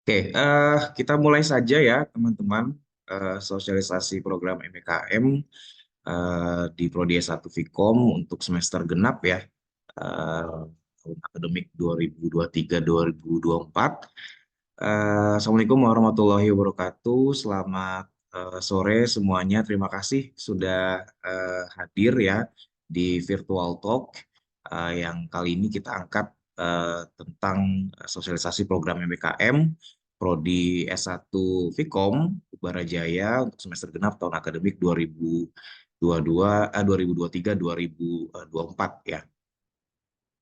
Oke, kita mulai saja ya teman-teman, sosialisasi program MBKM di Prodi S1 Vkom untuk semester genap ya, tahun akademik 2023-2024. Assalamualaikum warahmatullahi wabarakatuh. Selamat sore semuanya. Terima kasih sudah hadir ya di virtual talk yang kali ini kita angkat tentang sosialisasi program MBKM Prodi S1 Vkom Barajaya untuk semester genap tahun akademik 2023-2024 ya.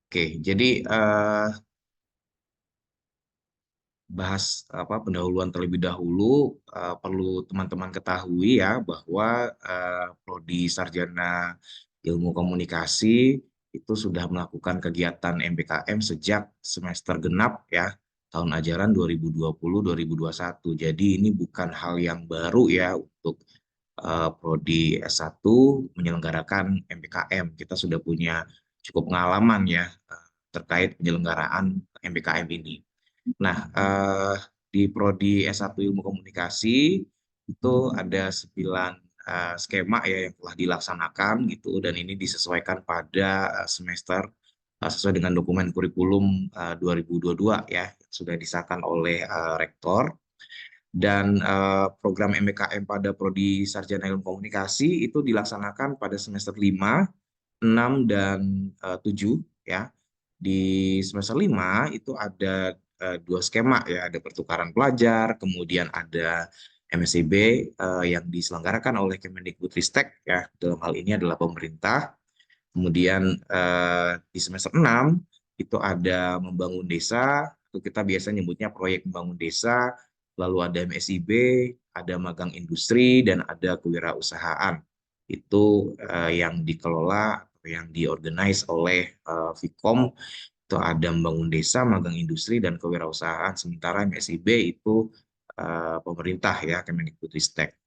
Oke, jadi bahas pendahuluan terlebih dahulu, perlu teman-teman ketahui ya bahwa Prodi Sarjana Ilmu Komunikasi itu sudah melakukan kegiatan MBKM sejak semester genap ya, tahun ajaran 2020-2021. Jadi ini bukan hal yang baru ya untuk Prodi S1 menyelenggarakan MBKM. Kita sudah punya cukup pengalaman ya terkait penyelenggaraan MBKM ini. Nah, di Prodi S1 Ilmu Komunikasi itu ada 9 skema ya yang telah dilaksanakan gitu, dan ini disesuaikan pada semester sesuai dengan dokumen kurikulum 2022 ya yang sudah disahkan oleh Rektor. Dan program MBKM pada Prodi Sarjana Ilmu Komunikasi itu dilaksanakan pada semester 5, 6, dan 7 ya. Di semester 5 itu ada dua skema ya, ada pertukaran pelajar, kemudian ada MSIB yang diselenggarakan oleh Kemendikbudristek ya, dalam hal ini adalah pemerintah. Kemudian di semester 6 itu ada membangun desa, itu kita biasa nyebutnya proyek membangun desa, lalu ada MSIB, ada magang industri, dan ada kewirausahaan. Itu yang dikelola atau yang diorganize oleh Vkom, itu ada membangun desa, magang industri, dan kewirausahaan. Sementara MSIB itu pemerintah ya, Kemendikbudristek.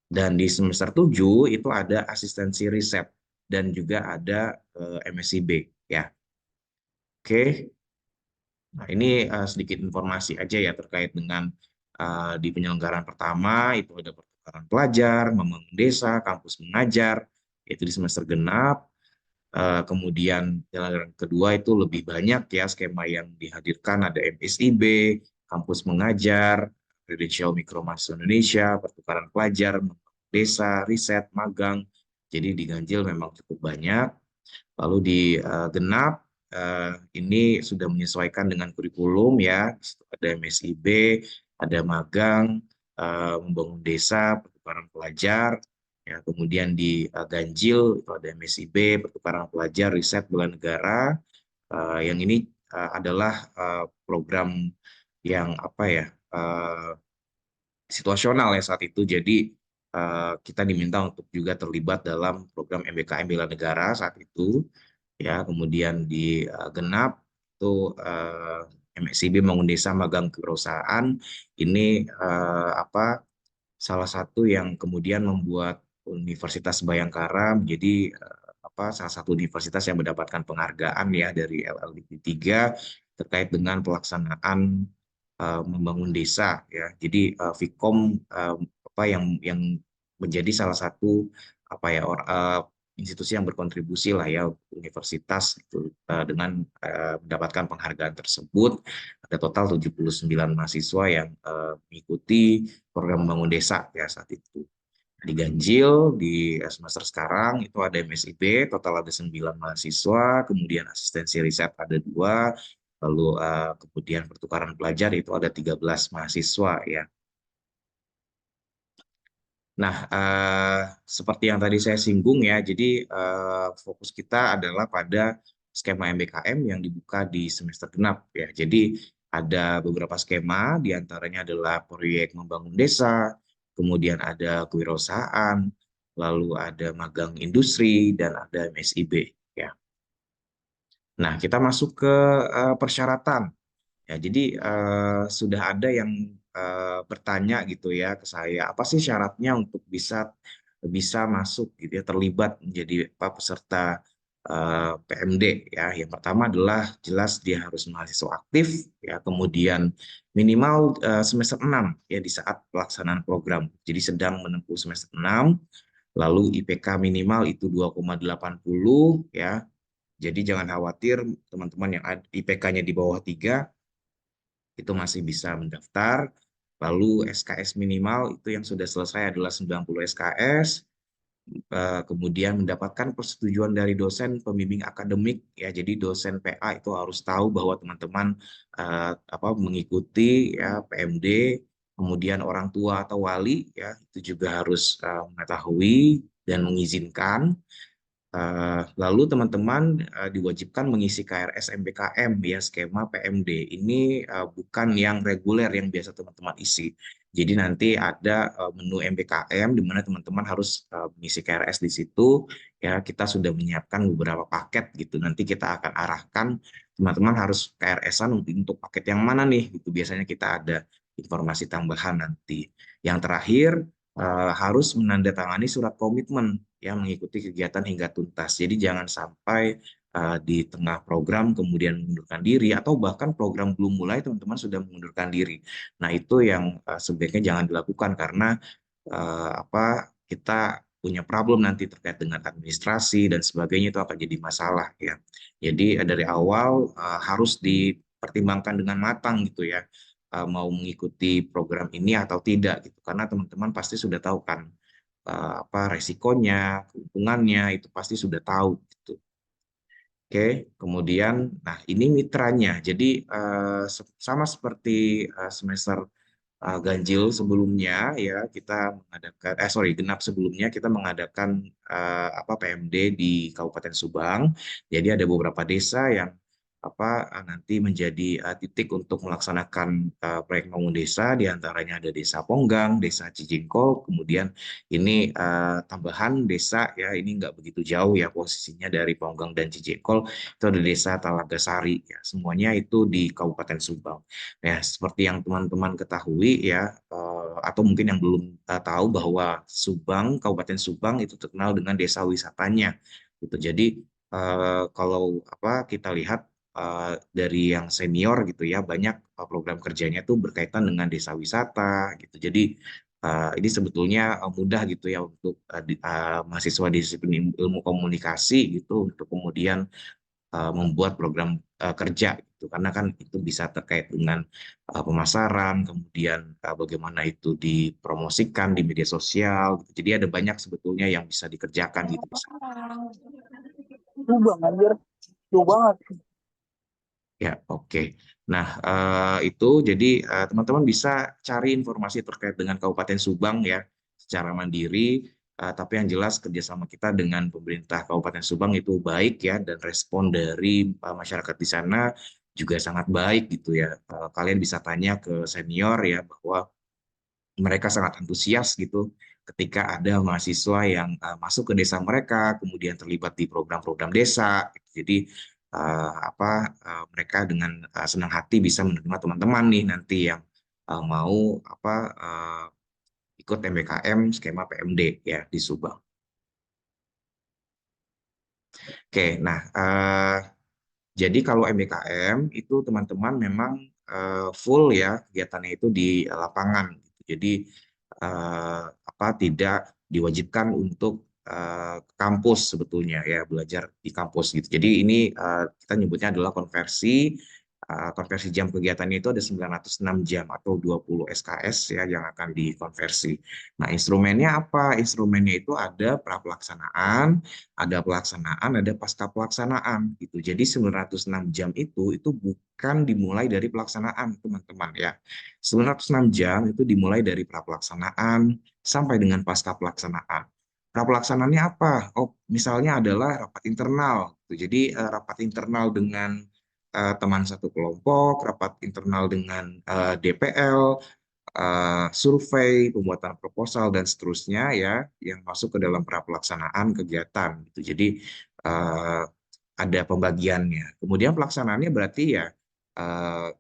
Dan di semester 7 itu ada asistensi riset dan juga ada MSIB ya. Oke. Nah, ini sedikit informasi aja ya terkait dengan di penyelenggaraan pertama itu ada pertukaran pelajar, membangun desa, kampus mengajar, itu di semester genap. Kemudian penyelenggaraan kedua itu lebih banyak ya skema yang dihadirkan, ada MSIB, kampus mengajar, Credential Micro Mahasiswa Indonesia, pertukaran pelajar, desa, riset, magang. Jadi di ganjil memang cukup banyak. Lalu di genap ini sudah menyesuaikan dengan kurikulum ya. Ada MSIB, ada magang, membangun desa, pertukaran pelajar. Ya, kemudian di ganjil itu ada MSIB, pertukaran pelajar, riset bela negara. Yang ini adalah program yang apa ya, situasional ya saat itu. Jadi kita diminta untuk juga terlibat dalam program MBKM bela negara saat itu ya. Kemudian di genap itu MSIB membangun desa, magang kewirausahaan. Ini salah satu yang kemudian membuat Universitas Bayangkara menjadi salah satu universitas yang mendapatkan penghargaan ya dari LLDP 3 terkait dengan pelaksanaan membangun desa ya. Jadi Vkom yang menjadi salah satu institusi yang berkontribusi lah ya universitas itu dengan mendapatkan penghargaan tersebut. Ada total 79 mahasiswa yang mengikuti program membangun desa ya saat itu. Di ganjil di semester sekarang itu ada MSIB, total ada 9 mahasiswa, kemudian asistensi riset ada 2, lalu kemudian pertukaran pelajar itu ada 13 mahasiswa ya. Nah, seperti yang tadi saya singgung ya, jadi fokus kita adalah pada skema MBKM yang dibuka di semester genap ya. Jadi ada beberapa skema, diantaranya adalah proyek membangun desa, kemudian ada kewirausahaan, lalu ada magang industri, dan ada MSIB ya. Nah, kita masuk ke persyaratan. Ya, jadi sudah ada yang bertanya gitu ya ke saya, apa sih syaratnya untuk bisa bisa masuk gitu ya, terlibat menjadi peserta PMD ya. Yang pertama adalah jelas dia harus mahasiswa aktif ya, kemudian minimal semester 6 ya di saat pelaksanaan program. Jadi sedang menempuh semester 6, lalu IPK minimal itu 2,80 ya. Jadi jangan khawatir teman-teman yang IPK-nya di bawah 3 itu masih bisa mendaftar. Lalu SKS minimal itu yang sudah selesai adalah 90 SKS, kemudian mendapatkan persetujuan dari dosen pembimbing akademik ya. Jadi dosen PA itu harus tahu bahwa teman-teman mengikuti ya PMD. Kemudian orang tua atau wali ya itu juga harus mengetahui dan mengizinkan. Lalu teman-teman diwajibkan mengisi KRS MBKM ya, skema PMD. Ini bukan yang reguler yang biasa teman-teman isi. Jadi nanti ada menu MBKM di mana teman-teman harus mengisi KRS di situ. Ya, kita sudah menyiapkan beberapa paket gitu. Nanti kita akan arahkan teman-teman harus KRS-an untuk paket yang mana nih gitu. Biasanya kita ada informasi tambahan nanti. Yang terakhir harus menandatangani surat komitmen yang mengikuti kegiatan hingga tuntas. Jadi jangan sampai di tengah program kemudian mengundurkan diri atau bahkan program belum mulai teman-teman sudah mengundurkan diri. Nah, itu yang sebaiknya jangan dilakukan karena kita punya problem nanti terkait dengan administrasi dan sebagainya itu akan jadi masalah ya. Jadi dari awal harus dipertimbangkan dengan matang gitu ya, mau mengikuti program ini atau tidak gitu karena teman-teman pasti sudah tahu kan apa resikonya, keuntungannya itu pasti sudah tahu gitu. Oke, kemudian nah ini mitranya. Jadi sama seperti semester ganjil sebelumnya ya kita mengadakan genap sebelumnya kita mengadakan PMD di Kabupaten Subang. Jadi ada beberapa desa yang nanti menjadi titik untuk melaksanakan proyek bangun desa, diantaranya ada Desa Ponggang, Desa Cijingkol, kemudian ini tambahan desa ya, ini nggak begitu jauh ya posisinya dari Ponggang dan Cijingkol, itu ada Desa Talagasari ya, semuanya itu di Kabupaten Subang. Ya, seperti yang teman-teman ketahui ya, atau mungkin yang belum tahu bahwa Kabupaten Subang itu terkenal dengan desa wisatanya. Gitu. Jadi kalau kita lihat dari yang senior gitu ya, banyak program kerjanya tuh berkaitan dengan desa wisata gitu. Jadi ini sebetulnya mudah gitu ya untuk mahasiswa disiplin ilmu komunikasi gitu untuk kemudian membuat program kerja gitu karena kan itu bisa terkait dengan pemasaran kemudian bagaimana itu dipromosikan di media sosial gitu. Jadi ada banyak sebetulnya yang bisa dikerjakan gitu. Bang, anjir. Jauh banget. Ya, oke. Nah, itu jadi teman-teman bisa cari informasi terkait dengan Kabupaten Subang ya secara mandiri, tapi yang jelas kerjasama kita dengan pemerintah Kabupaten Subang itu baik ya, dan respon dari masyarakat di sana juga sangat baik gitu ya. Kalian bisa tanya ke senior ya bahwa mereka sangat antusias gitu ketika ada mahasiswa yang masuk ke desa mereka, kemudian terlibat di program-program desa. Gitu. Jadi mereka dengan senang hati bisa menerima teman-teman nih nanti yang mau ikut MBKM skema PMD ya di Subang. Oke, nah jadi kalau MBKM itu teman-teman memang full ya kegiatannya itu di lapangan. Gitu. Jadi tidak diwajibkan untuk ke kampus sebetulnya ya belajar di kampus gitu. Jadi ini kita nyebutnya adalah konversi. Konversi jam kegiatannya itu ada 906 jam atau 20 SKS ya yang akan dikonversi. Nah, instrumennya apa? Instrumennya itu ada pra-pelaksanaan, ada pelaksanaan, ada pasca pelaksanaan gitu. Jadi 906 jam itu bukan dimulai dari pelaksanaan, teman-teman ya. 906 jam itu dimulai dari pra pelaksanaan sampai dengan pasca pelaksanaan. Pra pelaksanaannya apa? Oh, misalnya adalah rapat internal. Gitu. Jadi rapat internal dengan teman satu kelompok, rapat internal dengan DPL, survei, pembuatan proposal dan seterusnya ya yang masuk ke dalam pra pelaksanaan kegiatan gitu. Jadi uh, ada pembagiannya. Kemudian pelaksanaannya berarti ya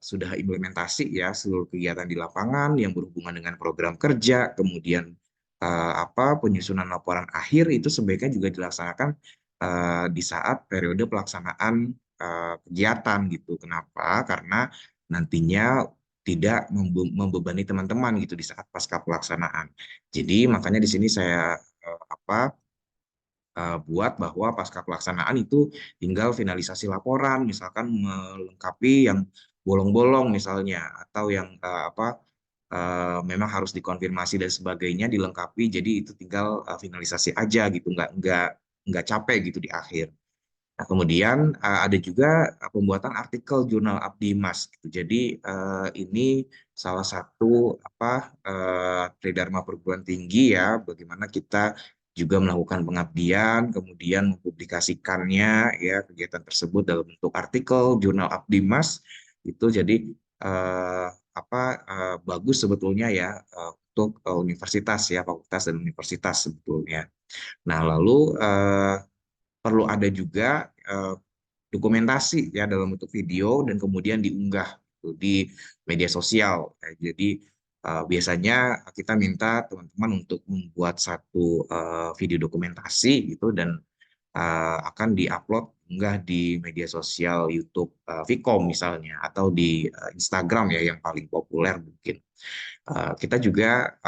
sudah implementasi ya seluruh kegiatan di lapangan yang berhubungan dengan program kerja, kemudian penyusunan laporan akhir itu sebaiknya juga dilaksanakan di saat periode pelaksanaan kegiatan gitu. Kenapa? Karena nantinya tidak membebani teman-teman gitu di saat pasca pelaksanaan. Jadi makanya di sini saya buat bahwa pasca pelaksanaan itu tinggal finalisasi laporan, misalkan melengkapi yang bolong-bolong misalnya, atau yang memang harus dikonfirmasi dan sebagainya dilengkapi. Jadi itu tinggal finalisasi aja gitu, nggak capek gitu di akhir. Nah, kemudian ada juga pembuatan artikel jurnal Abdi Mas gitu. Jadi ini salah satu tridharma perguruan tinggi ya, bagaimana kita juga melakukan pengabdian, kemudian mempublikasikannya ya kegiatan tersebut dalam bentuk artikel jurnal Abdi Mas itu. Jadi eh, bagus sebetulnya ya untuk universitas ya, fakultas dan universitas sebetulnya. Nah, lalu perlu ada juga dokumentasi ya dalam bentuk video dan kemudian diunggah gitu, di media sosial. Ya, jadi biasanya kita minta teman-teman untuk membuat satu video dokumentasi gitu dan akan diupload unggah di media sosial YouTube Vkom misalnya atau di Instagram ya yang paling populer mungkin. Kita juga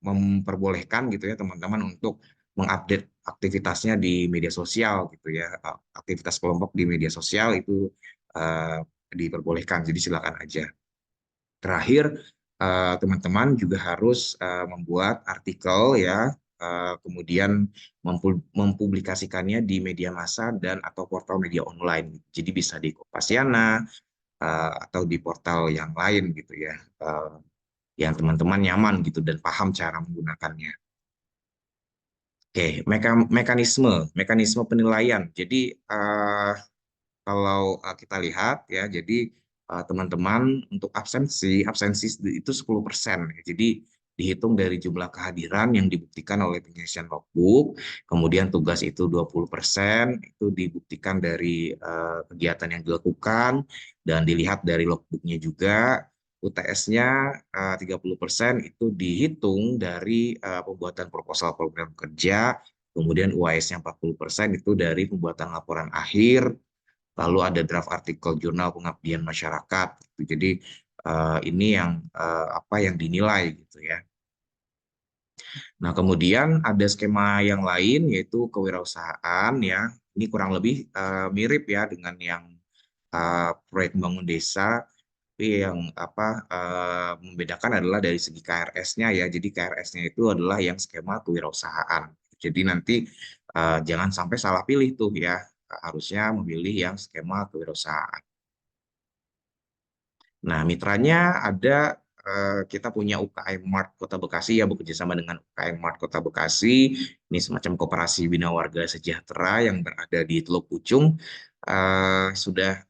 memperbolehkan gitu ya teman-teman untuk mengupdate aktivitasnya di media sosial gitu ya. Aktivitas kelompok di media sosial itu uh, diperbolehkan, jadi silakan aja. Terakhir, teman-teman juga harus membuat artikel ya, kemudian mempublikasikannya di media massa dan atau portal media online. Jadi bisa di Kompasiana atau di portal yang lain gitu ya, yang teman-teman nyaman gitu dan paham cara menggunakannya. Oke, mekanisme penilaian. Jadi kalau kita lihat ya, jadi teman-teman untuk absensi itu 10%. Jadi dihitung dari jumlah kehadiran yang dibuktikan oleh pengisian logbook, kemudian tugas itu 20%, itu dibuktikan dari kegiatan yang dilakukan, dan dilihat dari logbooknya juga. UTS-nya 30% itu dihitung dari pembuatan proposal program kerja, kemudian UAS-nya 40% itu dari pembuatan laporan akhir, lalu ada draft artikel jurnal pengabdian masyarakat. Jadi ini yang apa yang dinilai gitu ya. Nah, kemudian ada skema yang lain yaitu kewirausahaan ya. Ini kurang lebih mirip ya dengan yang proyek bangun desa, tapi yang membedakan adalah dari segi KRS-nya ya. Jadi KRS-nya itu adalah yang skema kewirausahaan. Jadi nanti jangan sampai salah pilih tuh ya. Harusnya memilih yang skema kewirausahaan. Nah, mitranya ada, kita punya UKM Mart Kota Bekasi ya, bekerja sama dengan UKM Mart Kota Bekasi. Ini semacam koperasi bina warga sejahtera yang berada di Teluk Pucung. Sudah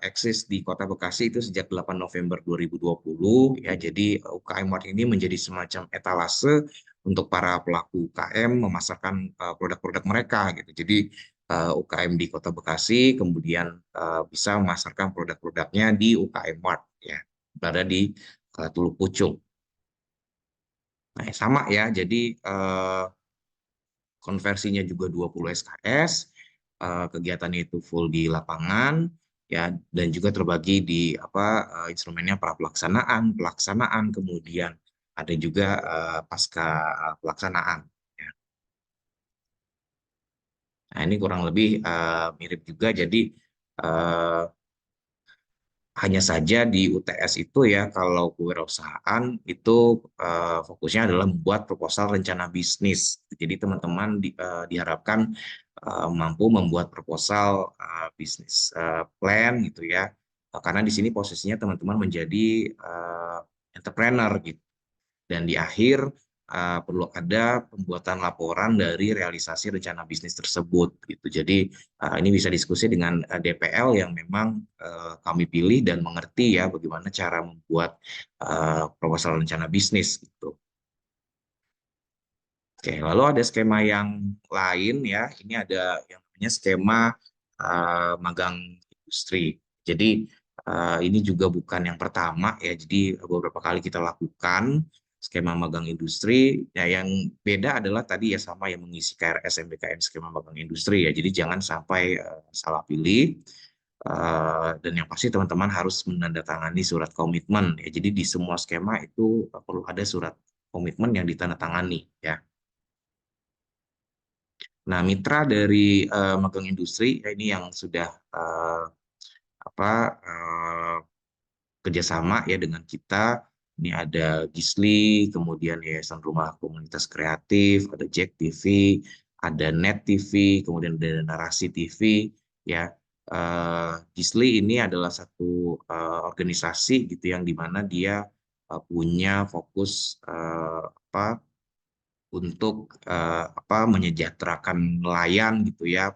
eksis di Kota Bekasi itu sejak 8 November 2020 ya. Jadi UKM Mart ini menjadi semacam etalase untuk para pelaku UKM memasarkan produk-produk mereka gitu. Jadi UKM di Kota Bekasi, kemudian bisa memasarkan produk-produknya di UKM Mart ya, berada di Teluk Pucung. Nah, sama ya, jadi konversinya juga 20 SKS, kegiatannya itu full di lapangan ya, dan juga terbagi di instrumennya pra pelaksanaan, pelaksanaan, kemudian ada juga pasca pelaksanaan. Ya. Nah, ini kurang lebih mirip juga, jadi uh, hanya saja di UTS itu ya, kalau kewirausahaan itu fokusnya adalah membuat proposal rencana bisnis. Jadi teman-teman diharapkan mampu membuat proposal bisnis plan gitu ya. Karena di sini posisinya teman-teman menjadi entrepreneur gitu. Dan di akhir perlu ada pembuatan laporan dari realisasi rencana bisnis tersebut gitu. Jadi ini bisa diskusi dengan DPL yang memang kami pilih dan mengerti ya bagaimana cara membuat proposal rencana bisnis gitu. Oke, lalu ada skema yang lain ya. Ini ada yang namanya skema magang industri. Jadi ini juga bukan yang pertama ya. Jadi beberapa kali kita lakukan. skema magang industri. Ya, yang beda adalah tadi ya sama yang mengisi KRS MBKM skema magang industri ya. Jadi jangan sampai salah pilih. Dan yang pasti teman-teman harus menandatangani surat komitmen ya. Jadi di semua skema itu perlu ada surat komitmen yang ditandatangani ya. Nah, mitra dari magang industri ya ini yang sudah apa kerjasama ya dengan kita. Ini ada Gisli, kemudian Yayasan Rumah Komunitas Kreatif, ada Jack TV, ada Net TV, kemudian ada Narasi TV. Ya, Gisli ini adalah satu organisasi gitu yang dimana dia punya fokus apa untuk menyejahterakan nelayan gitu ya,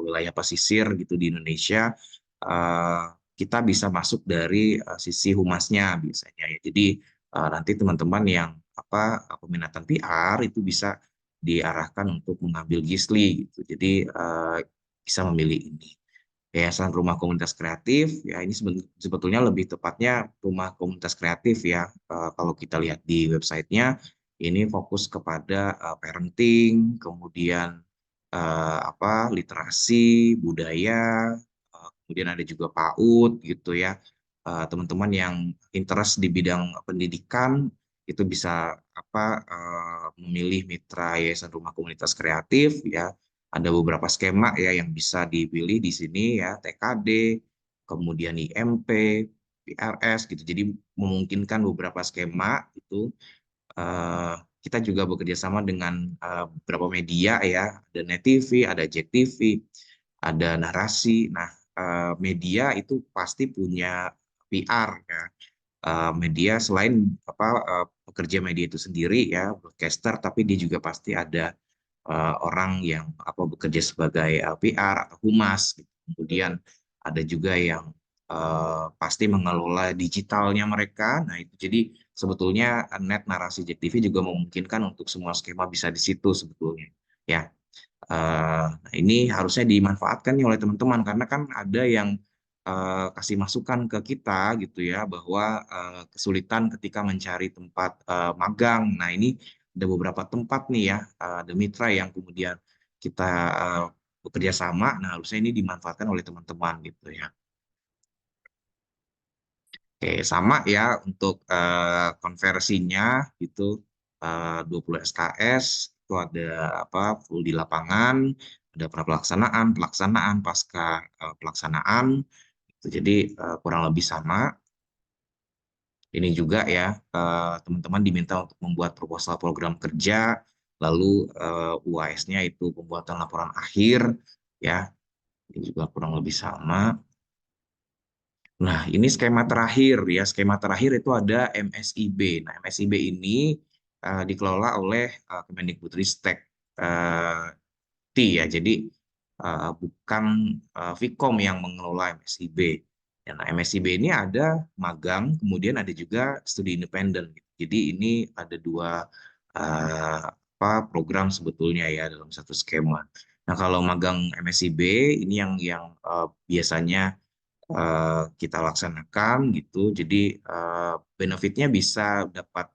wilayah pesisir gitu di Indonesia. eh, kita bisa masuk dari sisi humasnya biasanya ya. Jadi nanti teman-teman yang peminatan PR itu bisa diarahkan untuk mengambil Gisli gitu. Jadi bisa memilih ini. Yayasan Rumah Komunitas Kreatif, ya ini sebetulnya lebih tepatnya Rumah Komunitas Kreatif ya. Kalau kita lihat di websitenya, ini fokus kepada parenting, kemudian literasi, budaya, kemudian ada juga PAUD gitu ya. Teman-teman yang interest di bidang pendidikan itu bisa memilih mitra Yayasan Rumah Komunitas Kreatif ya. Ada beberapa skema ya yang bisa dipilih di sini ya, TKD, kemudian IMP, PRS gitu. Jadi memungkinkan beberapa skema itu. Eh, kita juga bekerja sama dengan beberapa media ya, ada Net TV, ada Jack TV, ada Narasi. Nah, media itu pasti punya PR ya. Media selain pekerja media itu sendiri ya, broadcaster, tapi dia juga pasti ada orang yang bekerja sebagai PR atau humas gitu. Kemudian ada juga yang pasti mengelola digitalnya mereka. Nah, itu jadi sebetulnya Net Narasi Jack TV juga memungkinkan untuk semua skema bisa di situ sebetulnya. Ya, nah ini harusnya dimanfaatkan nih oleh teman-teman karena kan ada yang kasih masukan ke kita gitu ya bahwa kesulitan ketika mencari tempat magang. Nah, ini ada beberapa tempat nih ya, ada mitra yang kemudian kita eh, bekerja sama. Nah, harusnya ini dimanfaatkan oleh teman-teman gitu ya. Oke, sama ya untuk konversinya gitu 20 SKS itu ada full di lapangan, ada pelaksanaan, pelaksanaan pasca pelaksanaan. Gitu. Jadi kurang lebih sama. Ini juga ya teman-teman diminta untuk membuat proposal program kerja, lalu UAS-nya itu pembuatan laporan akhir ya. Ini juga kurang lebih sama. Nah, ini skema terakhir ya. Skema terakhir itu ada MSIB. Nah, MSIB ini dikelola oleh Kemendikbudristek T ya. Jadi bukan Vkom yang mengelola MSIB. Ya, nah, MSIB ini ada magang, kemudian ada juga studi independen. Jadi ini ada dua uh, program sebetulnya ya dalam satu skema. Nah, kalau magang MSIB ini yang biasanya kita laksanakan gitu. Jadi benefitnya bisa dapat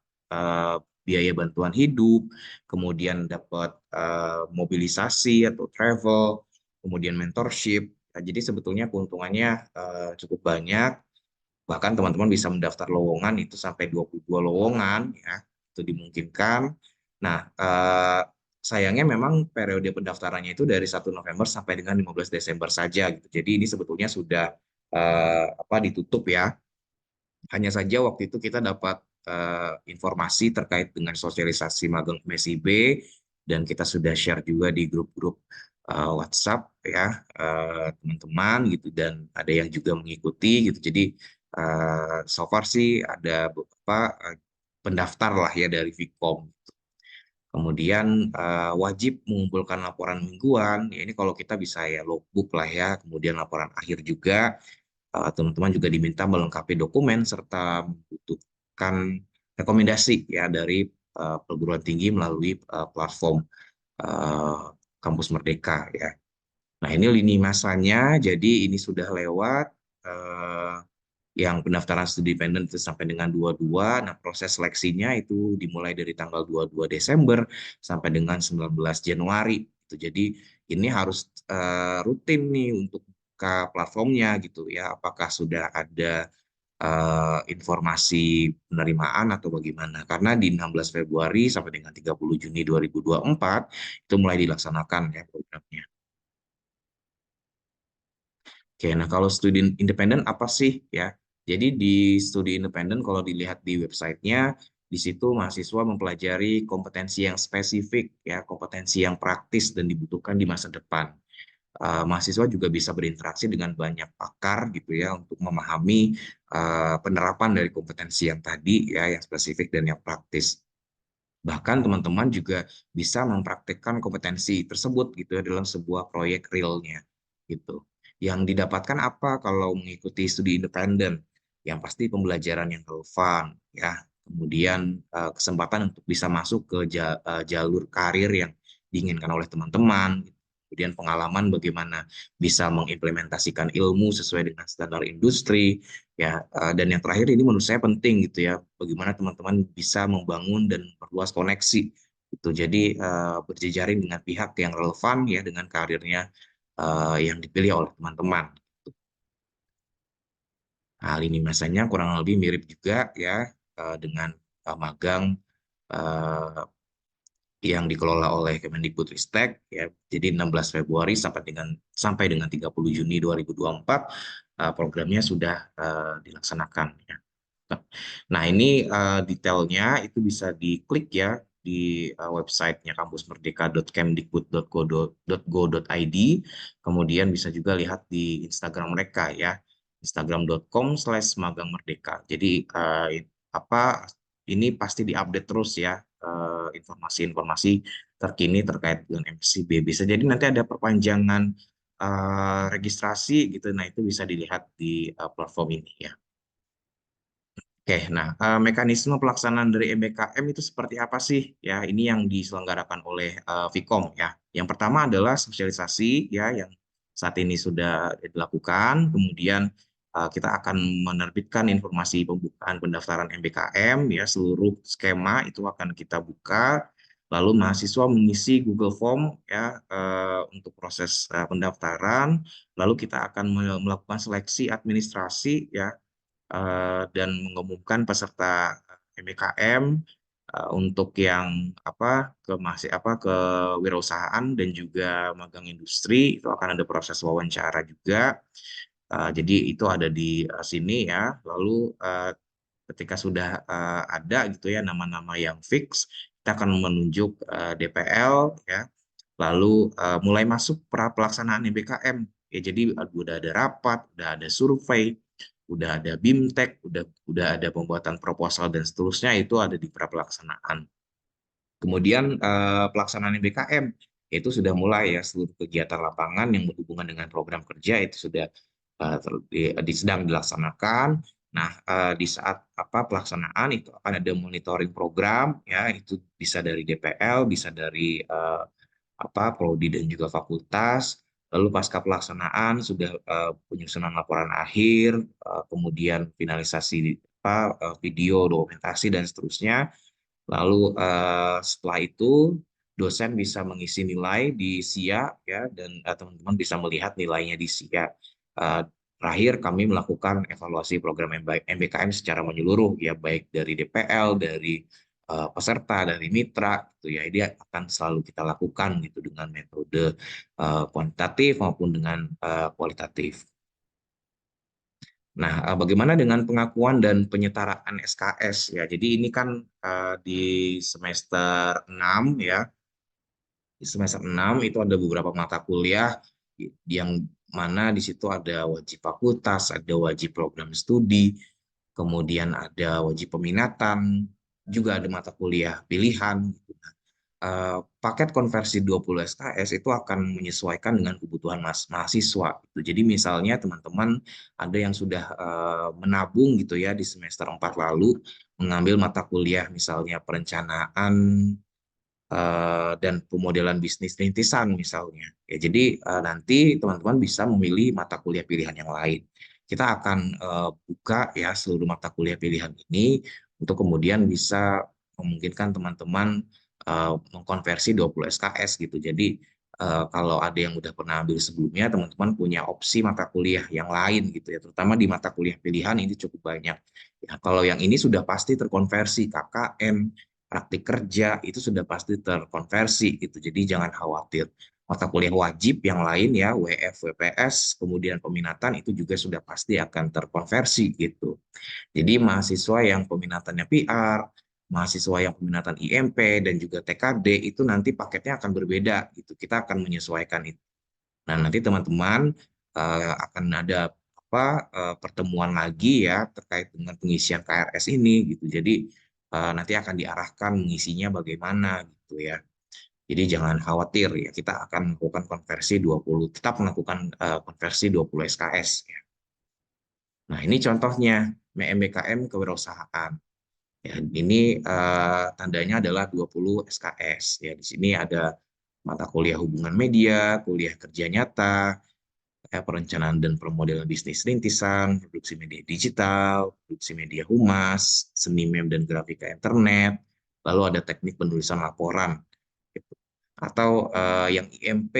biaya bantuan hidup, kemudian dapat mobilisasi atau travel, kemudian mentorship. Nah, jadi sebetulnya keuntungannya cukup banyak. Bahkan teman-teman bisa mendaftar lowongan itu sampai 22 lowongan ya. Itu dimungkinkan. Nah, sayangnya memang periode pendaftarannya itu dari 1 November sampai dengan 15 Desember saja gitu. Jadi ini sebetulnya sudah ditutup ya. Hanya saja waktu itu kita dapat informasi terkait dengan sosialisasi magang MSIB dan kita sudah share juga di grup-grup WhatsApp ya teman-teman gitu dan ada yang juga mengikuti gitu. Jadi so far sih ada beberapa pendaftar lah ya dari Vkom. Kemudian wajib mengumpulkan laporan mingguan. Ya, ini kalau kita bisa ya logbook lah ya. Kemudian laporan akhir juga. Teman-teman juga diminta melengkapi dokumen serta membutuhkan rekomendasi ya dari perguruan tinggi melalui platform eh, Kampus Merdeka ya. Nah, ini lini masanya, jadi ini sudah lewat. eh, yang pendaftaran studi independen itu sampai dengan 22. Nah, proses seleksinya itu dimulai dari tanggal 22 Desember sampai dengan 19 Januari. Gitu. Jadi ini harus rutin nih untuk buka platformnya gitu ya. Apakah sudah ada informasi penerimaan atau bagaimana? Karena di 16 Februari sampai dengan 30 Juni 2024 itu mulai dilaksanakan ya programnya. Oke, nah kalau studi independen apa sih ya? Jadi di studi independen kalau dilihat di websitenya, di situ mahasiswa mempelajari kompetensi yang spesifik ya, kompetensi yang praktis dan dibutuhkan di masa depan. Mahasiswa juga bisa berinteraksi dengan banyak pakar gitu ya untuk memahami penerapan dari kompetensi yang tadi ya, yang spesifik dan yang praktis. Bahkan teman-teman juga bisa mempraktikkan kompetensi tersebut gitu ya dalam sebuah proyek realnya gitu. Yang didapatkan apa kalau mengikuti studi independen? Yang pasti pembelajaran yang relevan ya. Kemudian kesempatan untuk bisa masuk ke jalur karir yang diinginkan oleh teman-teman. Kemudian pengalaman bagaimana bisa mengimplementasikan ilmu sesuai dengan standar industri ya. Dan yang terakhir ini menurut saya penting gitu ya, bagaimana teman-teman bisa membangun dan memperluas koneksi gitu. Jadi berjejaring dengan pihak yang relevan ya dengan karirnya yang dipilih oleh teman-teman. Nah, lini masanya kurang lebih mirip juga ya dengan magang eh, yang dikelola oleh Kemendikbudristek ya. Jadi 16 Februari sampai dengan 30 Juni 2024 programnya sudah dilaksanakan ya. Nah, ini detailnya itu bisa diklik ya di websitenya kampusmerdeka.kemdikbud.go.id. Kemudian bisa juga lihat di Instagram mereka ya, instagram.com/magangmerdeka. Jadi apa ini pasti diupdate terus ya informasi-informasi terkini terkait dengan MSCB. Bisa jadi nanti ada perpanjangan registrasi gitu. Nah, itu bisa dilihat di platform ini ya. Oke, nah mekanisme pelaksanaan dari MBKM itu seperti apa sih? Ya, ini yang diselenggarakan oleh Vkom ya. Yang pertama adalah sosialisasi ya, yang saat ini sudah dilakukan. Kemudian kita akan menerbitkan informasi pembukaan pendaftaran MBKM ya, seluruh skema itu akan kita buka. Lalu mahasiswa mengisi Google Form ya untuk proses pendaftaran. Lalu kita akan melakukan seleksi administrasi ya dan mengumumkan peserta MBKM untuk yang ke wirausahaan dan juga magang industri itu akan ada proses wawancara juga. Jadi itu ada di sini ya. Lalu ketika sudah ada gitu ya nama-nama yang fix, kita akan menunjuk DPL ya. Lalu mulai masuk pra pelaksanaan MBKM. Ya, jadi udah ada rapat, udah ada survei, udah ada BIMTEK, udah ada pembuatan proposal dan seterusnya itu ada di pra pelaksanaan. Kemudian pelaksanaan BKM itu sudah mulai ya, seluruh kegiatan lapangan yang berhubungan dengan program kerja itu sudah sedang dilaksanakan. Nah, di saat pelaksanaan itu akan ada monitoring program ya, itu bisa dari DPL, bisa dari prodi dan juga fakultas. Lalu pasca pelaksanaan sudah penyusunan laporan akhir, kemudian finalisasi video, dokumentasi dan seterusnya. Lalu setelah itu dosen bisa mengisi nilai di SIA ya, dan teman-teman bisa melihat nilainya di SIA. Terakhir kami melakukan evaluasi program MBKM secara menyeluruh ya, baik dari DPL, dari peserta, dari mitra gitu ya. Ini akan selalu kita lakukan gitu dengan metode kuantitatif maupun dengan kualitatif. Nah, bagaimana dengan pengakuan dan penyetaraan SKS ya? Jadi ini kan di semester 6 ya. Di semester 6 itu ada beberapa mata kuliah yang mana di situ ada wajib fakultas, ada wajib program studi, kemudian ada wajib peminatan, juga ada mata kuliah pilihan. Paket konversi 20 SKS itu akan menyesuaikan dengan kebutuhan mahasiswa. Gitu. Jadi misalnya teman-teman ada yang sudah menabung gitu ya di semester 4 lalu, mengambil mata kuliah misalnya perencanaan dan pemodelan bisnis rintisan misalnya. Ya, jadi nanti teman-teman bisa memilih mata kuliah pilihan yang lain. kita akan buka ya seluruh mata kuliah pilihan ini untuk kemudian bisa memungkinkan teman-teman mengkonversi 20 SKS gitu. Jadi kalau ada yang udah pernah ambil sebelumnya, teman-teman punya opsi mata kuliah yang lain gitu ya, terutama di mata kuliah pilihan ini cukup banyak. Ya, kalau yang ini sudah pasti terkonversi KKN, praktik kerja itu sudah pasti terkonversi gitu. Jadi jangan khawatir. Mata kuliah wajib yang lain ya, WF, WPS, kemudian peminatan itu juga sudah pasti akan terkonversi gitu. Jadi mahasiswa yang peminatannya PR, mahasiswa yang peminatan IMP dan juga TKD itu nanti paketnya akan berbeda gitu. Kita akan menyesuaikan itu. Nah, nanti teman-teman akan ada pertemuan lagi ya terkait dengan pengisian KRS ini gitu. Jadi nanti akan diarahkan mengisinya bagaimana gitu ya. Jadi jangan khawatir ya, kita akan melakukan konversi 20, tetap melakukan konversi 20 SKS ya. Nah, ini contohnya MBKM kewirausahaan. Ya, ini tandanya adalah 20 SKS. Ya, di sini ada mata kuliah hubungan media, kuliah kerja nyata, perencanaan dan permodalan bisnis rintisan, produksi media digital, produksi media humas, seni meme dan grafika internet, lalu ada teknik penulisan laporan, gitu. Atau yang IMP,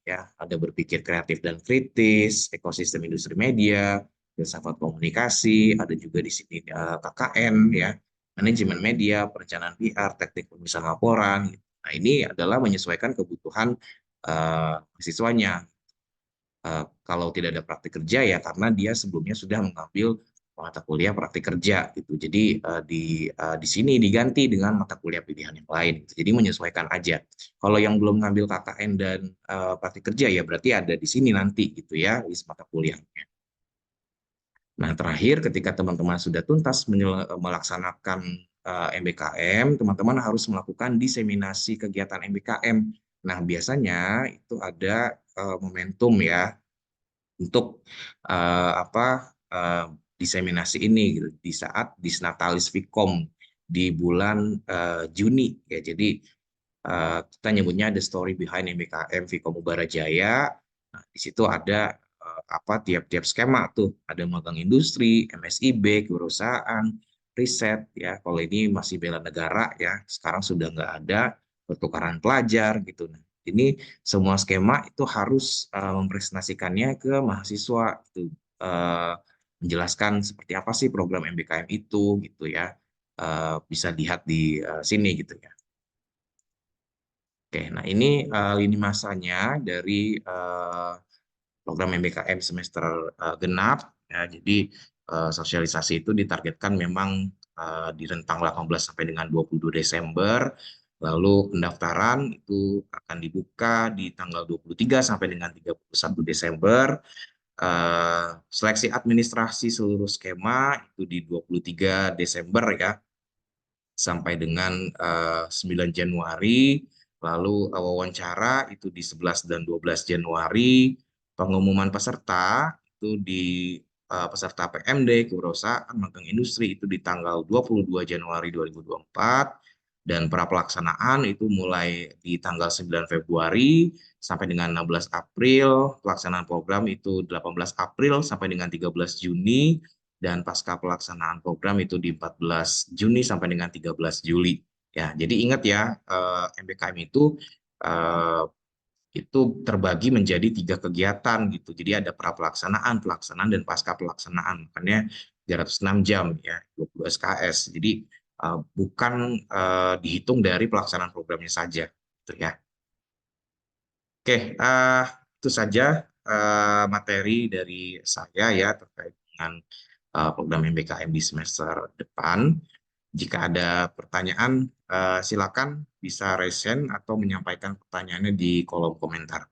ya ada berpikir kreatif dan kritis, ekosistem industri media, filsafat komunikasi, ada juga di sini KKN, ya manajemen media, perencanaan PR, teknik penulisan laporan. Gitu. Nah, ini adalah menyesuaikan kebutuhan mahasiswanya. Kalau tidak ada praktik kerja ya karena dia sebelumnya sudah mengambil mata kuliah praktik kerja gitu. Jadi di sini diganti dengan mata kuliah pilihan yang lain. Gitu. Jadi menyesuaikan aja. Kalau yang belum ngambil KKN dan praktik kerja ya berarti ada di sini nanti gitu ya list mata kuliahnya. Nah, terakhir ketika teman-teman sudah tuntas melaksanakan MBKM, teman-teman harus melakukan diseminasi kegiatan MBKM. Nah, biasanya itu ada momentum ya untuk diseminasi ini gitu di saat Disnatalis Vkom di bulan Juni ya. Jadi kita nyebutnya The Story Behind MBKM Vkom Ubarajaya. Nah, di situ ada tiap-tiap skema tuh, ada magang industri, MSIB, kewirausahaan, riset ya. Kalau ini masih bela negara ya, sekarang sudah nggak ada pertukaran pelajar gitu. Nah, ini semua skema itu harus mempresentasikannya ke mahasiswa gitu. Eh, menjelaskan seperti apa sih program MBKM itu gitu ya. Bisa lihat di sini gitu ya. Oke, nah ini lini masanya dari program MBKM semester genap. Ya, jadi sosialisasi itu ditargetkan memang di rentang 18 sampai dengan 22 Desember. Lalu pendaftaran itu akan dibuka di tanggal 23 sampai dengan 31 Desember. Seleksi administrasi seluruh skema itu di 23 Desember ya sampai dengan 9 Januari, lalu wawancara itu di 11 dan 12 Januari, pengumuman peserta itu di peserta PMD, kewirausahaan, magang industri itu di tanggal 22 Januari 2024, dan pra pelaksanaan itu mulai di tanggal 9 Februari sampai dengan 16 April, pelaksanaan program itu 18 April sampai dengan 13 Juni, dan pasca pelaksanaan program itu di 14 Juni sampai dengan 13 Juli. Ya, jadi ingat ya, MBKM eh, itu terbagi menjadi 3 kegiatan gitu. Jadi ada pra pelaksanaan, pelaksanaan, dan pasca pelaksanaan. Makanya 306 jam ya, 20 SKS. Jadi bukan dihitung dari pelaksanaan programnya saja, gitu ya. Oke, itu saja materi dari saya ya terkait dengan program MBKM di semester depan. Jika ada pertanyaan, silakan bisa raise hand atau menyampaikan pertanyaannya di kolom komentar.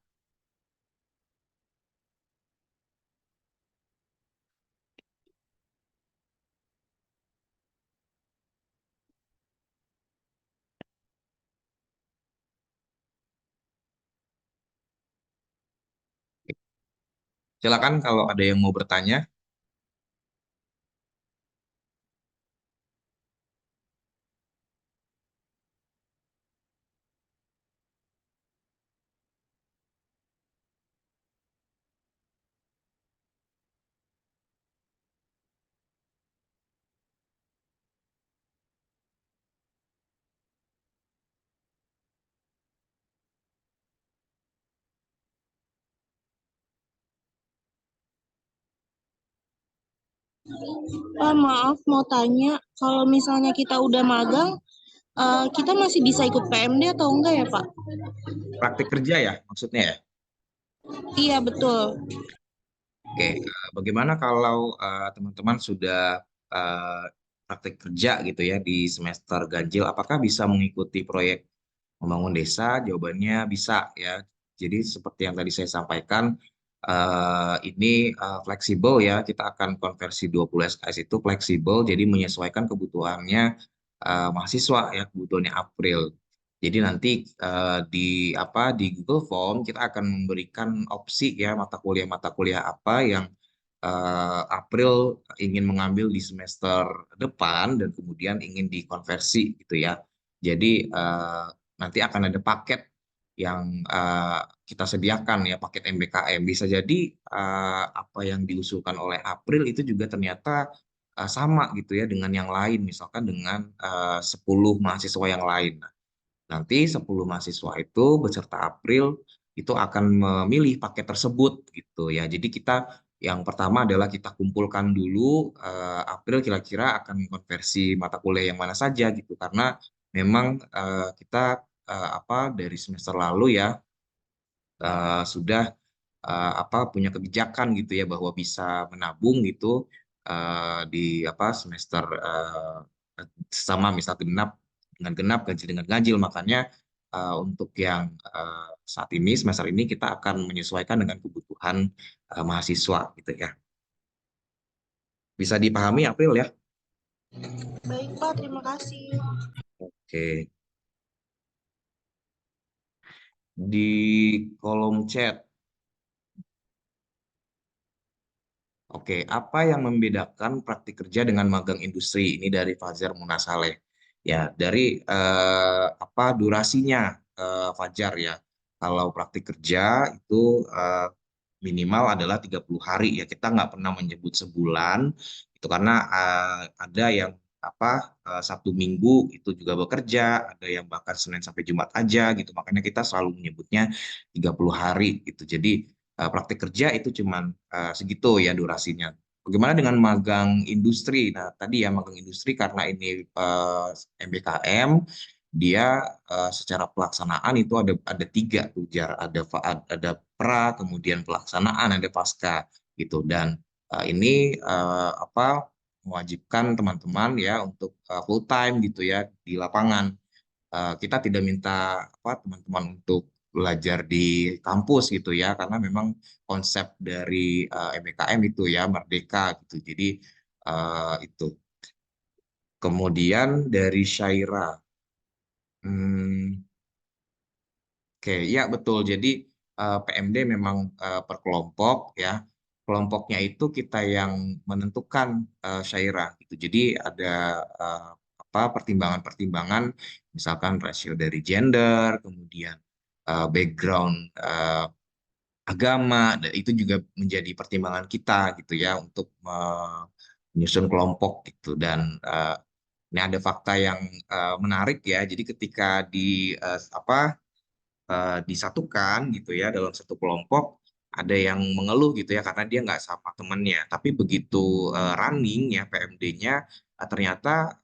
Silakan kalau ada yang mau bertanya. Maaf, mau tanya, kalau misalnya kita udah magang, kita masih bisa ikut PMD atau enggak ya, Pak? Praktik kerja ya maksudnya ya? Iya, betul. Oke, bagaimana kalau teman-teman sudah eh, praktik kerja gitu ya di semester ganjil, apakah bisa mengikuti proyek membangun desa? Jawabannya bisa ya. Jadi seperti yang tadi saya sampaikan, ini fleksibel ya. Kita akan konversi 20 SKS itu fleksibel, jadi menyesuaikan kebutuhannya mahasiswa ya, kebutuhannya April. Jadi nanti di Google Form kita akan memberikan opsi ya mata kuliah apa yang April ingin mengambil di semester depan dan kemudian ingin dikonversi gitu ya. Jadi nanti akan ada paket yang kita sediakan ya, paket MBKM. Bisa jadi apa yang diusulkan oleh April itu juga ternyata sama gitu ya dengan yang lain, misalkan dengan 10 mahasiswa yang lain. Nanti 10 mahasiswa itu beserta April itu akan memilih paket tersebut gitu ya. Jadi kita yang pertama adalah kita kumpulkan dulu April kira-kira akan konversi mata kuliah yang mana saja gitu karena memang kita dari semester lalu ya sudah punya kebijakan gitu ya bahwa bisa menabung gitu di semester sesama misal genap dengan genap ganjil dengan ganjil makanya untuk yang saat ini semester ini kita akan menyesuaikan dengan kebutuhan mahasiswa gitu ya. Bisa dipahami April ya? Baik, Pak. Terima kasih. Oke. Di kolom chat. Oke, apa yang membedakan praktik kerja dengan magang industri? Ini dari Fajar Munasaleh. Ya, dari durasinya Fajar ya. Kalau praktik kerja itu minimal adalah 30 hari ya. Kita nggak pernah menyebut sebulan itu karena ada yang Sabtu Minggu itu juga bekerja, ada yang bahkan Senin sampai Jumat aja gitu. Makanya kita selalu menyebutnya 30 hari gitu. Jadi praktik kerja itu cuman segitu ya durasinya. Bagaimana dengan magang industri? Nah, tadi ya magang industri karena ini MBKM, dia secara pelaksanaan itu ada tiga tuh, Jar. Ada pra, kemudian pelaksanaan, ada pasca gitu. Dan ini mewajibkan teman-teman ya untuk full time gitu ya di lapangan. Kita tidak minta teman-teman untuk belajar di kampus gitu ya karena memang konsep dari MBKM itu ya merdeka gitu jadi itu kemudian dari Syaira. Hmm, oke, ya betul. Jadi PMD memang per kelompok ya. Kelompoknya itu kita yang menentukan Syaira gitu. Jadi ada eh, pertimbangan-pertimbangan, misalkan rasio dari gender, kemudian background agama, dan itu juga menjadi pertimbangan kita gitu ya untuk menyusun kelompok gitu. Dan ini ada fakta yang menarik ya. Jadi ketika disatukan gitu ya dalam satu kelompok ada yang mengeluh gitu ya karena dia nggak sama temennya tapi begitu running ya PMD-nya ternyata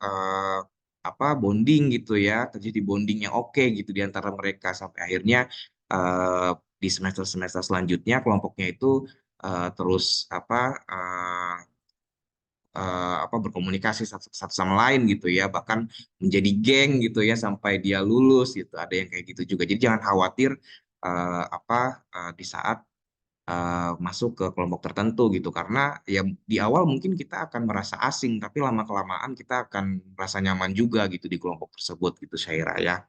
bonding gitu ya terjadi bonding yang oke gitu di antara mereka sampai akhirnya eh, di semester-semester selanjutnya kelompoknya itu terus berkomunikasi satu sama lain gitu ya bahkan menjadi geng gitu ya sampai dia lulus gitu ada yang kayak gitu juga jadi jangan khawatir di saat masuk ke kelompok tertentu gitu karena ya di awal mungkin kita akan merasa asing tapi lama kelamaan kita akan merasa nyaman juga gitu di kelompok tersebut gitu Syaira ya.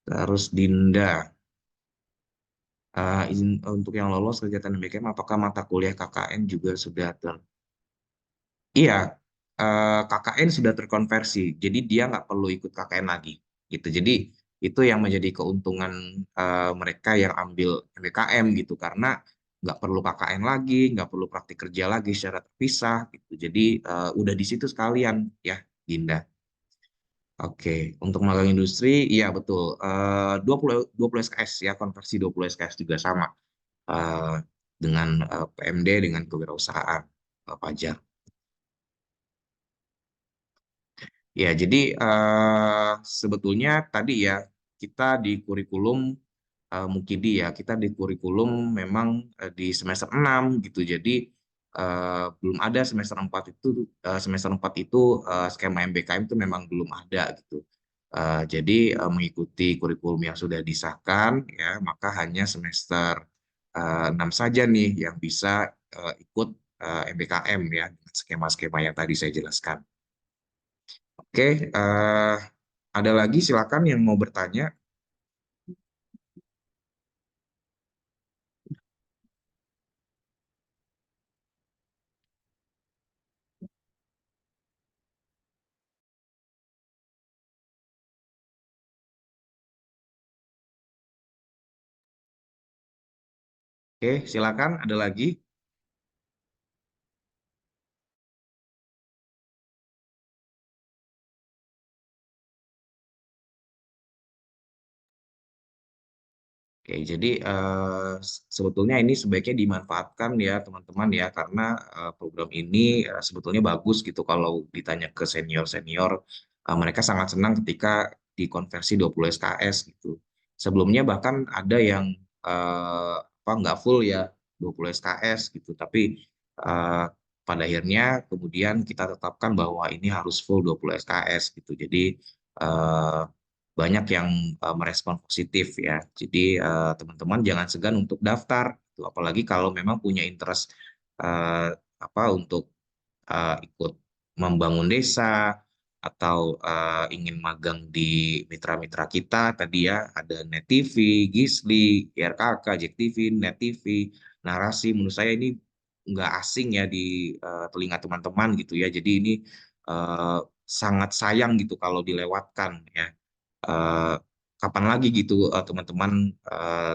Terus Dinda, izin untuk yang lolos kegiatan MBKM apakah mata kuliah KKN juga sudah Iya, KKN sudah terkonversi, jadi dia nggak perlu ikut KKN lagi, gitu. Jadi itu yang menjadi keuntungan mereka yang ambil MBKM gitu, karena nggak perlu KKN lagi, nggak perlu praktik kerja lagi secara terpisah, gitu. Jadi udah di situ sekalian, ya, Dinda. Oke, untuk magang industri, iya betul. 20 SKS ya, konversi 20 SKS juga sama eh, dengan PMD dengan kewirausahaan pajak. Ya, jadi sebetulnya tadi ya kita di kurikulum mungkin dia kita di kurikulum memang di semester 6 gitu. Jadi belum ada semester 4 itu semester 4 itu skema MBKM itu memang belum ada gitu. Jadi mengikuti kurikulum yang sudah disahkan ya, maka hanya semester 6 saja nih yang bisa ikut MBKM ya dengan skema-skema yang tadi saya jelaskan. Oke, ada lagi silakan yang mau bertanya. Oke, silakan ada lagi. Oke, jadi sebetulnya ini sebaiknya dimanfaatkan ya teman-teman ya, karena program ini sebetulnya bagus gitu kalau ditanya ke senior-senior, mereka sangat senang ketika dikonversi 20 SKS gitu. Sebelumnya bahkan ada yang apa nggak full ya 20 SKS gitu, tapi eh, pada akhirnya kemudian kita tetapkan bahwa ini harus full 20 SKS gitu. Jadi eh, banyak yang merespon positif ya. Jadi teman-teman jangan segan untuk daftar, gitu. Apalagi kalau memang punya interest eh, apa untuk ikut membangun desa atau ingin magang di mitra-mitra kita tadi ya, ada Net TV, Gisli, IRKK, JEK TV, Net TV, Narasi. Menurut saya ini nggak asing ya di telinga teman-teman gitu ya. Jadi ini eh, sangat sayang gitu kalau dilewatkan ya. eh, Kapan lagi gitu teman-teman eh,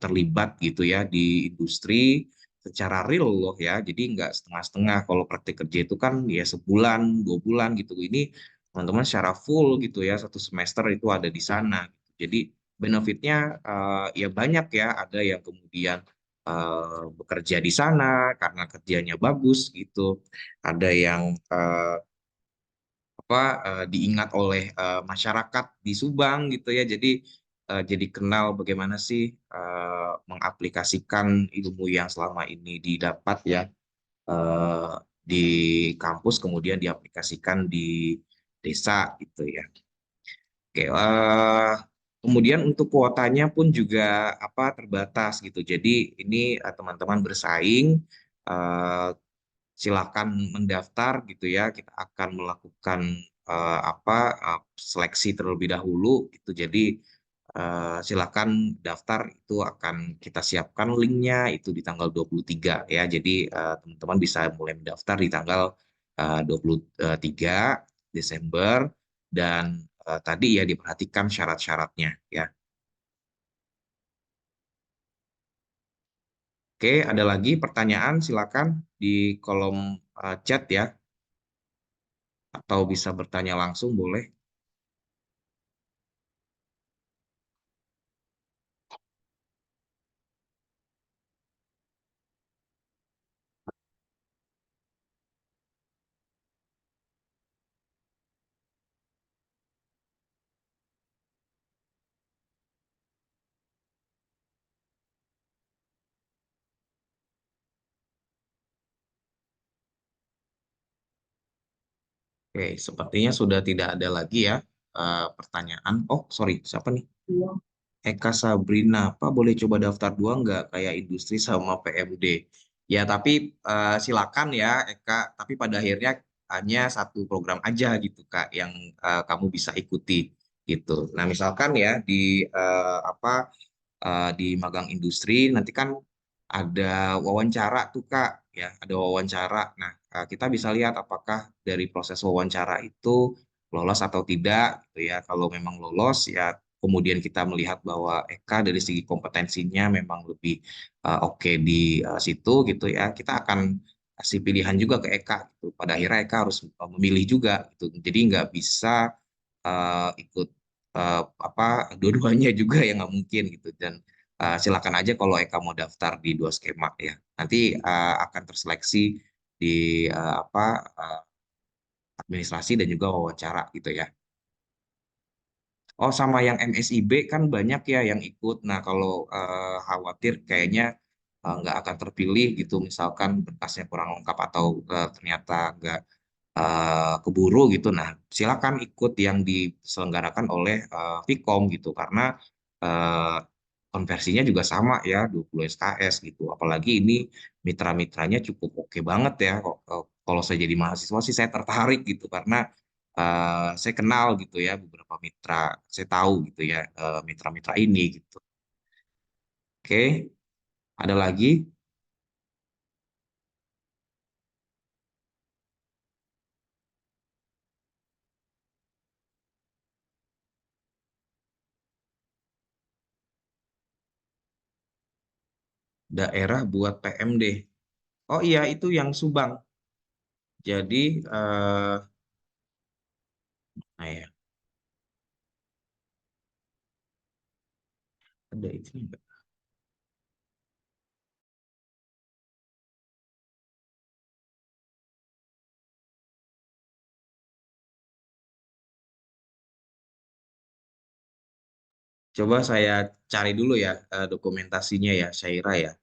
terlibat gitu ya di industri secara real loh ya. Jadi nggak setengah-setengah. Kalau praktik kerja itu kan ya sebulan, 2 bulan gitu. Ini teman-teman secara full gitu ya, 1 semester itu ada di sana. Jadi benefitnya ya banyak ya. Ada yang kemudian bekerja di sana karena kerjanya bagus gitu. Ada yang diingat oleh masyarakat di Subang gitu ya. Jadi kenal bagaimana sih mengaplikasikan ilmu yang selama ini didapat ya eh, di kampus kemudian diaplikasikan di desa gitu ya. Oke, kemudian untuk kuotanya pun juga terbatas gitu. Jadi ini teman-teman bersaing, eh, silakan mendaftar gitu ya. Kita akan melakukan seleksi terlebih dahulu gitu. Jadi silakan daftar, itu akan kita siapkan linknya itu di tanggal 23 ya. Jadi teman-teman bisa mulai mendaftar di tanggal 23 Desember, dan tadi ya diperhatikan syarat-syaratnya ya. Oke, ada lagi pertanyaan silakan di kolom chat ya, atau bisa bertanya langsung boleh. Oke, sepertinya sudah tidak ada lagi ya pertanyaan. Oh, sorry, siapa nih? Eka Sabrina, Pak boleh coba daftar dua nggak kayak industri sama PMD? Ya, tapi silakan ya Eka, tapi pada akhirnya hanya satu program aja gitu Kak yang kamu bisa ikuti gitu. Nah, misalkan ya di di magang industri nanti kan ada wawancara tuh Kak ya, ada wawancara. Nah, kita bisa lihat apakah dari proses wawancara itu lolos atau tidak gitu ya. Kalau memang lolos ya kemudian kita melihat bahwa Eka dari segi kompetensinya memang lebih oke di situ gitu ya, kita akan kasih pilihan juga ke Eka gitu. Pada akhirnya Eka harus memilih juga gitu. Jadi nggak bisa ikut apa dua-duanya juga yang nggak mungkin gitu. Dan silakan aja kalau Eka mau daftar di dua skema ya. Nanti akan terseleksi di administrasi dan juga wawancara gitu ya. Oh, sama yang MSIB kan banyak ya yang ikut. Nah, kalau khawatir kayaknya nggak akan terpilih gitu, misalkan berkasnya kurang lengkap atau ternyata nggak keburu gitu. Nah, silakan ikut yang diselenggarakan oleh Vkom gitu, karena eh, konversinya juga sama ya, 20 SKS gitu. Apalagi ini mitra-mitranya cukup oke banget ya. Kalau saya jadi mahasiswa sih saya tertarik gitu, karena saya kenal gitu ya beberapa mitra, saya tahu gitu ya mitra-mitra ini gitu. Oke, ada lagi daerah buat PMD. Oh iya, itu yang Subang. Jadi, nah ya, ada itu enggak? Coba saya cari dulu ya dokumentasinya ya, Syaira ya.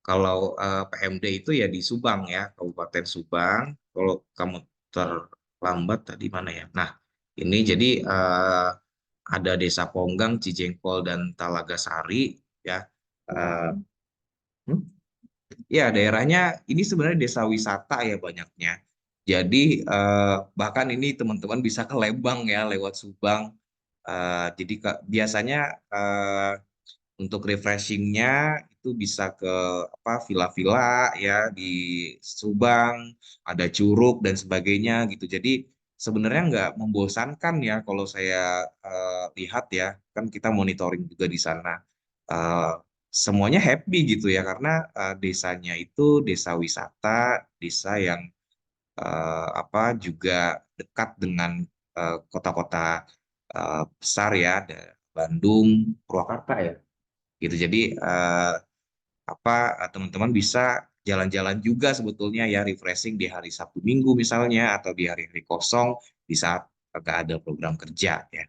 Kalau PMD itu ya di Subang ya, Kabupaten Subang. Kalau kamu terlambat tadi mana ya? Nah, ini jadi ada Desa Ponggang, Cijengkol, dan Talaga Sari ya. Eh, hmm? Ya, daerahnya ini sebenarnya desa wisata ya banyaknya. Jadi bahkan ini teman-teman bisa ke Lembang ya lewat Subang. Jadi biasanya untuk refreshingnya itu bisa ke apa villa-villa ya di Subang, ada Curug dan sebagainya gitu. Jadi sebenarnya nggak membosankan ya kalau saya lihat ya, kan kita monitoring juga di sana. Eh, Semuanya happy gitu ya karena desanya itu desa wisata, desa yang apa juga dekat dengan kota-kota besar ya, ada Bandung, Purwakarta ya gitu. Jadi apa teman-teman bisa jalan-jalan juga sebetulnya ya refreshing di hari Sabtu Minggu misalnya atau di hari-hari kosong di saat nggak ada program kerja ya.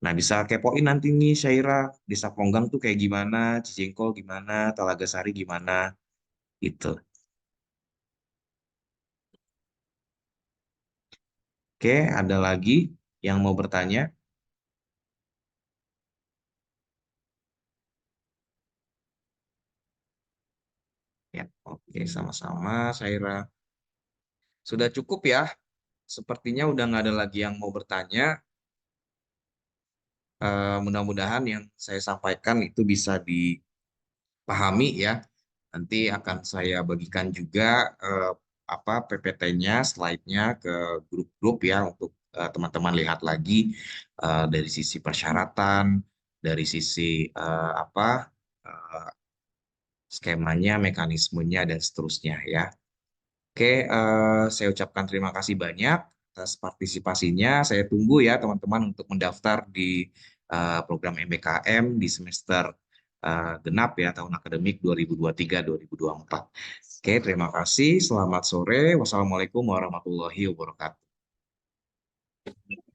Nah, bisa kepoin nanti nih Syaira, Desa Ponggang tuh kayak gimana, Cijengkol gimana, Talaga Sari gimana gitu. Oke, ada lagi yang mau bertanya? Ya, oke, sama-sama Syaira. Sudah cukup ya? Sepertinya udah nggak ada lagi yang mau bertanya. Mudah-mudahan yang saya sampaikan itu bisa dipahami ya. Nanti akan saya bagikan juga apa PPT-nya, slide-nya ke grup-grup ya untuk teman-teman lihat lagi dari sisi persyaratan, dari sisi apa eh, skemanya, mekanismenya dan seterusnya ya. Oke, saya ucapkan terima kasih banyak atas partisipasinya. Saya tunggu ya teman-teman untuk mendaftar di program MBKM di semester genap ya tahun akademik 2023-2024. Oke, terima kasih. Selamat sore. Wassalamualaikum warahmatullahi wabarakatuh.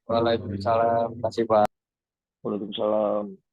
Waalaikumsalam. Terima kasih, Pak. Waalaikumsalam.